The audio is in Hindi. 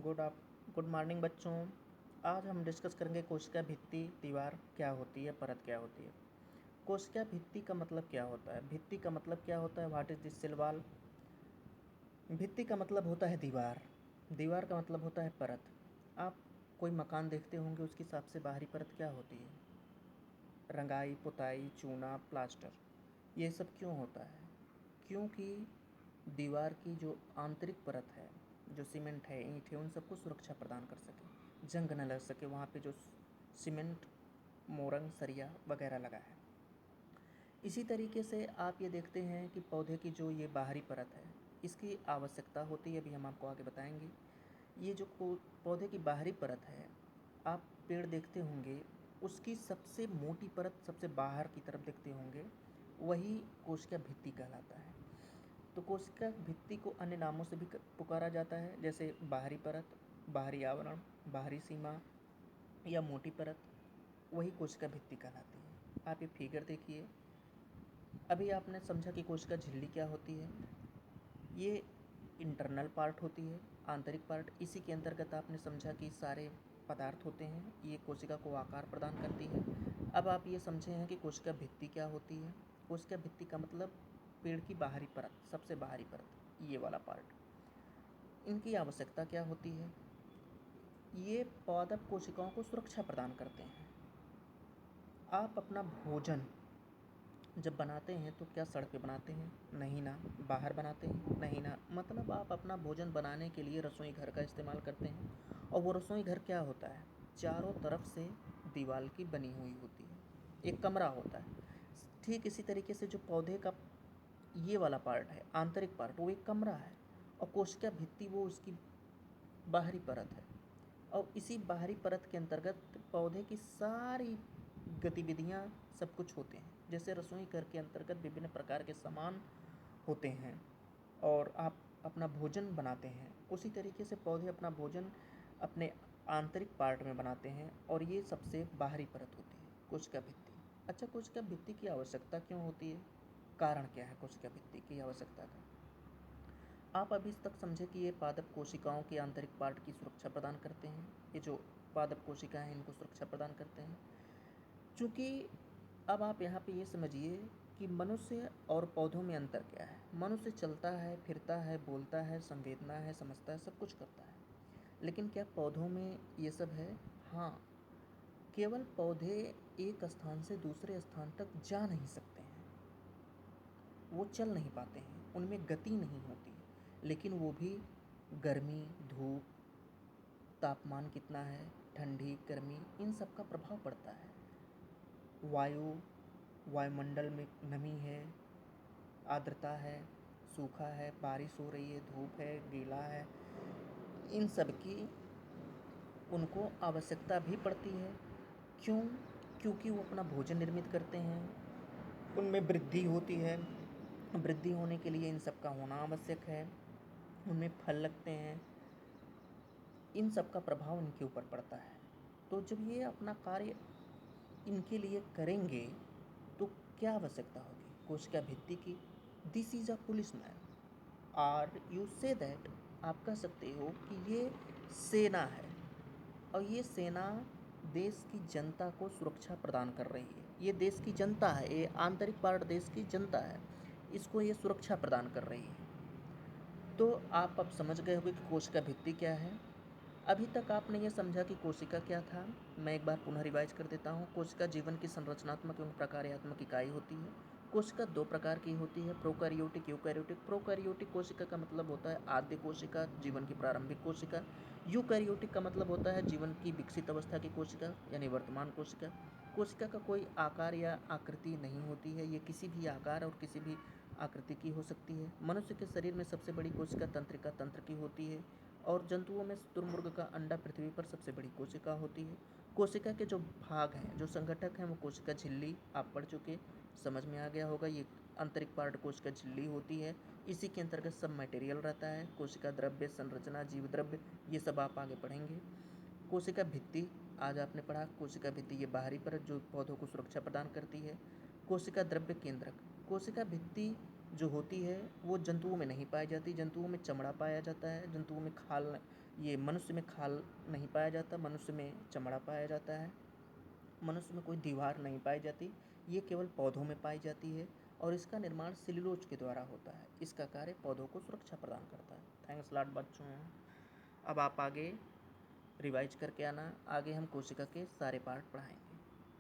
गुड मॉर्निंग बच्चों। आज हम डिस्कस करेंगे कोशिका भित्ति दीवार क्या होती है, परत क्या होती है। कोशिका भित्ति का मतलब क्या होता है, भित्ति का मतलब क्या होता है, what is this cell wall. भित्ति का मतलब होता है दीवार, दीवार का मतलब होता है परत। आप कोई मकान देखते होंगे, उसकी सबसे बाहरी परत क्या होती है? रंगाई, पुताई, चूना, प्लास्टर। ये सब क्यों होता है? क्योंकि दीवार की जो आंतरिक परत है, जो सीमेंट है, ईंट है, उन सबको सुरक्षा प्रदान कर सके, जंग न लग सके। वहाँ पे जो सीमेंट, मोरंग, सरिया वगैरह लगा है। इसी तरीके से आप ये देखते हैं कि पौधे की जो ये बाहरी परत है, इसकी आवश्यकता होती है, अभी हम आपको आगे बताएंगे। ये जो पौधे की बाहरी परत है, आप पेड़ देखते होंगे, उसकी सबसे मोटी परत सबसे बाहर की तरफ देखते होंगे, वही कोशिका भित्ति कहलाता है। तो कोशिका भित्ति को अन्य नामों से भी पुकारा जाता है, जैसे बाहरी परत, बाहरी आवरण, बाहरी सीमा या मोटी परत, वही कोशिका भित्ति कहलाती है। आप ये फिगर देखिए। अभी आपने समझा कि कोशिका झिल्ली क्या होती है। ये इंटरनल पार्ट होती है, आंतरिक पार्ट। इसी के अंतर्गत आपने समझा कि सारे पदार्थ होते हैं, ये कोशिका को आकार प्रदान करती है। अब आप ये समझे हैं कि कोशिका भित्ति क्या होती है। कोशिका भित्ति का मतलब पेड़ की बाहरी परत, सबसे बाहरी परत, ये वाला पार्ट। इनकी आवश्यकता क्या होती है? ये पादप कोशिकाओं को सुरक्षा प्रदान करते हैं। आप अपना भोजन जब बनाते हैं तो क्या सड़क पे बनाते हैं? नहीं ना। बाहर बनाते हैं? नहीं ना। मतलब आप अपना भोजन बनाने के लिए रसोई घर का इस्तेमाल करते हैं। और वो रसोई घर क्या होता है? चारों तरफ से दीवार की बनी हुई होती है, एक कमरा होता है। ठीक इसी तरीके से जो पौधे का ये वाला पार्ट है, आंतरिक पार्ट, वो एक कमरा है। और कोशिका भित्ति वो उसकी बाहरी परत है। और इसी बाहरी परत के अंतर्गत पौधे की सारी गतिविधियाँ सब कुछ होते हैं। जैसे रसोई घर के अंतर्गत विभिन्न प्रकार के सामान होते हैं और आप अपना भोजन बनाते हैं, उसी तरीके से पौधे अपना भोजन अपने आंतरिक पार्ट में बनाते हैं। और ये सबसे बाहरी परत होती है, कोशिका भित्ति। अच्छा, कोशिका भित्ति की आवश्यकता क्यों होती है? कारण क्या है कोशिका भित्ति की आवश्यकता का? आप अभी तक समझे कि ये पादप कोशिकाओं के आंतरिक पार्ट की सुरक्षा प्रदान करते हैं। ये जो पादप कोशिकाएं हैं, इनको सुरक्षा प्रदान करते हैं। चूँकि अब आप यहाँ पे ये समझिए कि मनुष्य और पौधों में अंतर क्या है। मनुष्य चलता है, फिरता है, बोलता है, संवेदना है, समझता है, सब कुछ करता है। लेकिन क्या पौधों में ये सब है? हाँ, केवल पौधे एक स्थान से दूसरे स्थान तक जा नहीं सकते हैं, वो चल नहीं पाते हैं, उनमें गति नहीं होती है। लेकिन वो भी गर्मी, धूप, तापमान कितना है, ठंडी, गर्मी, इन सब का प्रभाव पड़ता है। वायुमंडल में नमी है, आर्द्रता है, सूखा है, बारिश हो रही है, धूप है, गीला है, इन सब की उनको आवश्यकता भी पड़ती है। क्यों? क्योंकि वो अपना भोजन निर्मित करते हैं, उनमें वृद्धि होती है। वृद्धि होने के लिए इन सब का होना आवश्यक है। उनमें फल लगते हैं, इन सब का प्रभाव इनके ऊपर पड़ता है। तो जब ये अपना कार्य इनके लिए करेंगे तो क्या आवश्यकता होगी? कोशिका भित्ति की। दिस इज अ पुलिसमैन, और यू से दैट, आप कह सकते हो कि ये सेना है। और ये सेना देश की जनता को सुरक्षा प्रदान कर रही है। ये देश की जनता है, ये आंतरिक पार्ट देश की जनता है, इसको ये सुरक्षा प्रदान कर रही है। तो आप अब समझ गए होंगे कि कोशिका भित्ति क्या है। अभी तक आपने ये समझा कि कोशिका क्या था। मैं एक बार पुनः रिवाइज कर देता हूँ। कोशिका जीवन की संरचनात्मक एवं प्रकार्यात्मक इकाई होती है। कोशिका दो प्रकार की होती है, प्रोकैरियोटिक, यूकैरियोटिक। प्रोकैरियोटिक कोशिका का मतलब होता है आद्य कोशिका, जीवन की प्रारंभिक कोशिका। यूकैरियोटिक का मतलब होता है जीवन की विकसित अवस्था की कोशिका, यानी वर्तमान कोशिका। कोशिका का कोई आकार या आकृति नहीं होती है, ये किसी भी आकार और किसी भी आकृति की हो सकती है। मनुष्य के शरीर में सबसे बड़ी कोशिका तंत्रिका तंत्र की होती है। और जंतुओं में शुतुरमुर्ग का अंडा पृथ्वी पर सबसे बड़ी कोशिका होती है। कोशिका के जो भाग हैं, जो संगठक हैं, वो कोशिका झिल्ली आप पढ़ चुके, समझ में आ गया होगा। ये आंतरिक पार्ट कोशिका झिल्ली होती है। इसी के अंतर्गत सब मटेरियल रहता है। कोशिका द्रव्य, संरचना, जीव द्रव्य, ये सब आप आगे पढ़ेंगे। कोशिका भित्ति आज आपने पढ़ा। कोशिका भित्ति ये बाहरी परत जो पौधों को सुरक्षा प्रदान करती है। कोशिका द्रव्य केंद्रक। कोशिका भित्ति जो होती है वो जंतुओं में नहीं पाई जाती। जंतुओं में चमड़ा पाया जाता है, जंतुओं में खाल ये मनुष्य में खाल नहीं पाया जाता, मनुष्य में चमड़ा पाया जाता है, मनुष्य में कोई दीवार नहीं पाई जाती, ये केवल पौधों में पाई जाती है और इसका निर्माण सेल्यूलोज के द्वारा होता है। इसका कार्य पौधों को सुरक्षा प्रदान करता है। थैंक्स लॉट बच्चों। अब आप आगे रिवाइज करके आना, आगे हम कोशिका के सारे पार्ट पढ़ाएंगे।